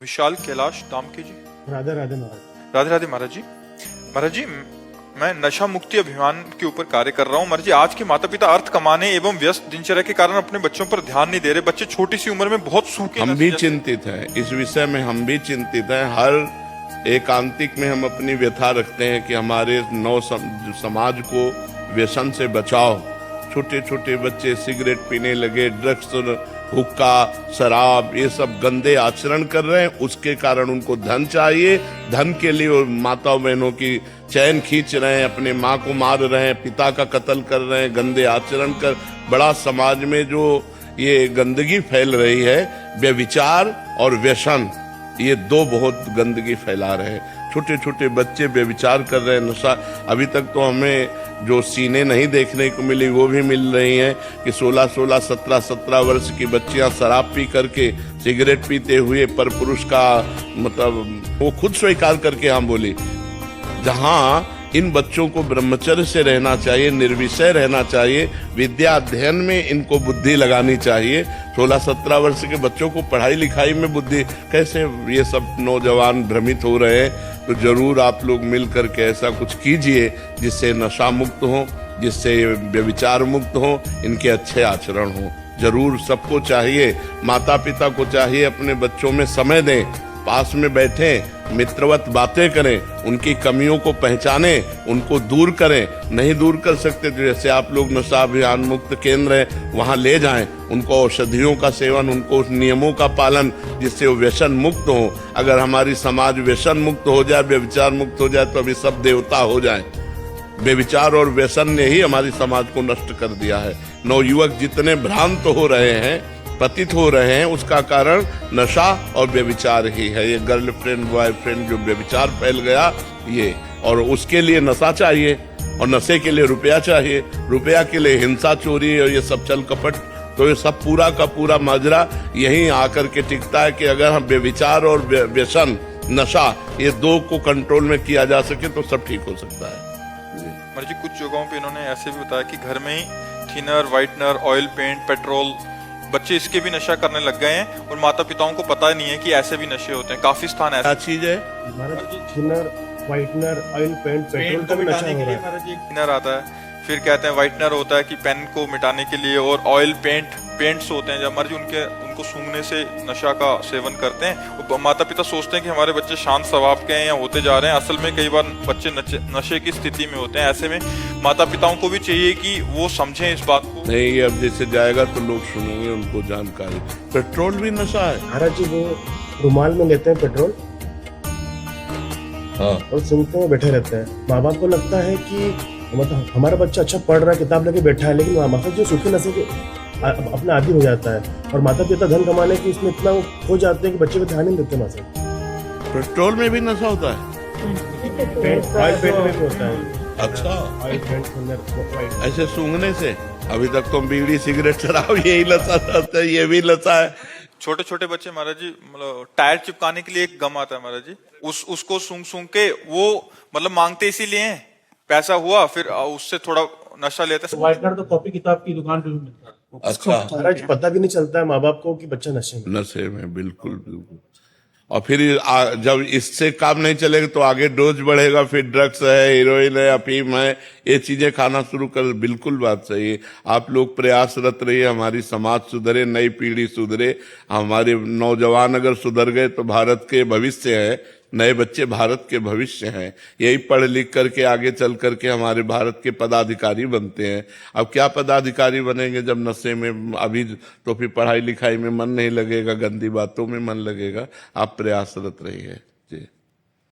विशाल कैलाश दामके जी। राधे राधे महाराज। राधे राधे महाराज जी। महाराज जी, मैं नशा मुक्ति अभियान के ऊपर कार्य कर रहा हूँ। महाराज जी, आज के माता पिता अर्थ कमाने एवं व्यस्त दिनचर्या के कारण अपने बच्चों पर ध्यान नहीं दे रहे। बच्चे छोटी सी उम्र में बहुत सूखे हम भी चिंतित हैं इस विषय में, हम भी चिंतित हैं। हर एकांतिक में हम अपनी व्यथा रखते हैं कि हमारे समाज को व्यसन से बचाओ। छोटे छोटे बच्चे सिगरेट पीने लगे, ड्रग्स, हुक्का, शराब, ये सब गंदे आचरण कर रहे हैं। उसके कारण उनको धन चाहिए, धन के लिए वो माता बहनों की चैन खींच रहे हैं, अपने माँ को मार रहे हैं, पिता का कत्ल कर रहे हैं, गंदे आचरण कर। बड़ा समाज में जो ये गंदगी फैल रही है, व्यभिचार और व्यसन, ये दो बहुत गंदगी फैला रहे हैं। छोटे छोटे बच्चे व्यभिचार कर रहे हैं, नशा। अभी तक तो हमें जो सीने नहीं देखने को मिली वो भी मिल रही हैं कि 16-16, 17-17 वर्ष की बच्चियां शराब पी करके, सिगरेट पीते हुए पर पुरुष का मतलब वो खुद स्वीकार करके हम बोली। जहां इन बच्चों को ब्रह्मचर्य से रहना चाहिए, निर्विषय रहना चाहिए, विद्या अध्ययन में इनको बुद्धि लगानी चाहिए। 16-17 वर्ष के बच्चों को पढ़ाई लिखाई में बुद्धि कैसे, ये सब नौजवान भ्रमित हो रहे हैं। तो जरूर आप लोग मिल करके ऐसा कुछ कीजिए जिससे नशा मुक्त हो, जिससे व्यभिचार मुक्त हो, इनके अच्छे आचरण हो। जरूर सबको चाहिए, माता पिता को चाहिए अपने बच्चों में समय दें, पास में बैठे, मित्रवत बातें करें, उनकी कमियों को पहचाने, उनको दूर करें। नहीं दूर कर सकते तो जैसे आप लोग नशा अभियान मुक्त केंद्र है वहां ले जाएं, उनको औषधियों का सेवन, उनको उस नियमों का पालन, जिससे वो व्यसन मुक्त हो। अगर हमारी समाज व्यसन मुक्त हो जाए, व्यभिचार मुक्त हो जाए, तो अभी सब देवता हो जाए। व्यभिचार और व्यसन ने ही हमारी समाज को नष्ट कर दिया है। नवयुवक जितने भ्रांत हो रहे हैं, पतित हो रहे हैं, उसका कारण नशा और व्यभिचार ही है। ये गर्लफ्रेंड बॉयफ्रेंड जो व्यभिचार फैल गया ये, और उसके लिए नशा चाहिए, और नशे के लिए रुपया चाहिए, रुपया के लिए हिंसा, चोरी और ये सब चल कपट। तो ये सब पूरा का पूरा माजरा यहीं आकर के टिकता है कि अगर हम व्यभिचार और व्यसन, नशा, ये दो को कंट्रोल में किया जा सके तो सब ठीक हो सकता है। महाराज जी, कुछ जगहों पे इन्होंने ऐसे भी बताया कि घर में ही thinner, whitener, oil paint, petrol, बच्चे इसके भी नशा करने लग गए हैं और माता पिताओं को पता नहीं है कि ऐसे भी नशे होते हैं। काफी स्थान ऐसा चीज है। Thinner, whitener, oil paint, petrol का भी नशा हो रहा है। थिनर आता है, फिर कहते हैं व्हाइटनर होता है कि पेन को मिटाने के लिए, और ऑयल पेंट्स होते हैं जब मर्जी उनको सूंघने से नशा का सेवन करते हैं। माता पिता सोचते हैं कि हमारे बच्चे शांत स्वभाव के हैं या होते जा रहे हैं, असल में कई बार बच्चे नशे की स्थिति में होते हैं। ऐसे में माता पिताओं को भी चाहिए कि वो समझें इस बात को। नहीं, अब जैसे जाएगा तो लोग सुनेंगे, उनको जानकारी। पेट्रोल भी नशा है महाराज जी, वो रुमाल में लेते हैं पेट्रोल, हाँ, और सूंघते हुए बैठे रहते हैं। माँ बाप को लगता है कि मतलब हमारा बच्चा अच्छा पढ़ रहा है, किताब लेके बैठा है, लेकिन माता जो सूखे नशे के अपना आदी हो जाता है, और माता पिता धन कमाने की इसमें इतना वो हो जाते हैं कि बच्चे पे ध्यान नहीं देते। माता पेट्रोल में भी नशा होता है, ऑयल पेंट में भी होता है। अच्छा, ऑयल पेंट, थिनर, ऐसे सूंघने से। अभी तक तो बीड़ी, सिगरेट, शराब यही नशा रहता है, ये भी नशा है। छोटे छोटे बच्चे महाराज जी, मतलब टायर चिपकाने के लिए एक गम आता है महाराज जी, उसको सूंघ के वो मतलब मांगते इसीलिए हैं, पैसा हुआ फिर उससे थोड़ा नशा लेते हैं। व्हाइटनर तो कॉपी किताब की दुकान पे भी मिलता है। अच्छा, महाराज पता भी नहीं चलता है माँ बाप को कि बच्चा नशे में। नशे में, बिल्कुल बिल्कुल। और फिर जब इससे काम नहीं चलेगा तो आगे डोज बढ़ेगा, फिर ड्रग्स है, हीरोइन है, अफीम है, ये चीजें खाना शुरू कर। बिल्कुल बात सही है। आप लोग प्रयासरत रहिए, हमारी समाज सुधरे, नई पीढ़ी सुधरे। हमारे नौजवान अगर सुधर गए तो भारत के भविष्य है, नए बच्चे भारत के भविष्य हैं। यही पढ़ लिख करके आगे चल करके हमारे भारत के पदाधिकारी बनते हैं। अब क्या पदाधिकारी बनेंगे जब नशे में, अभी तो फिर पढ़ाई लिखाई में मन नहीं लगेगा, गंदी बातों में मन लगेगा। आप प्रयासरत रहिए।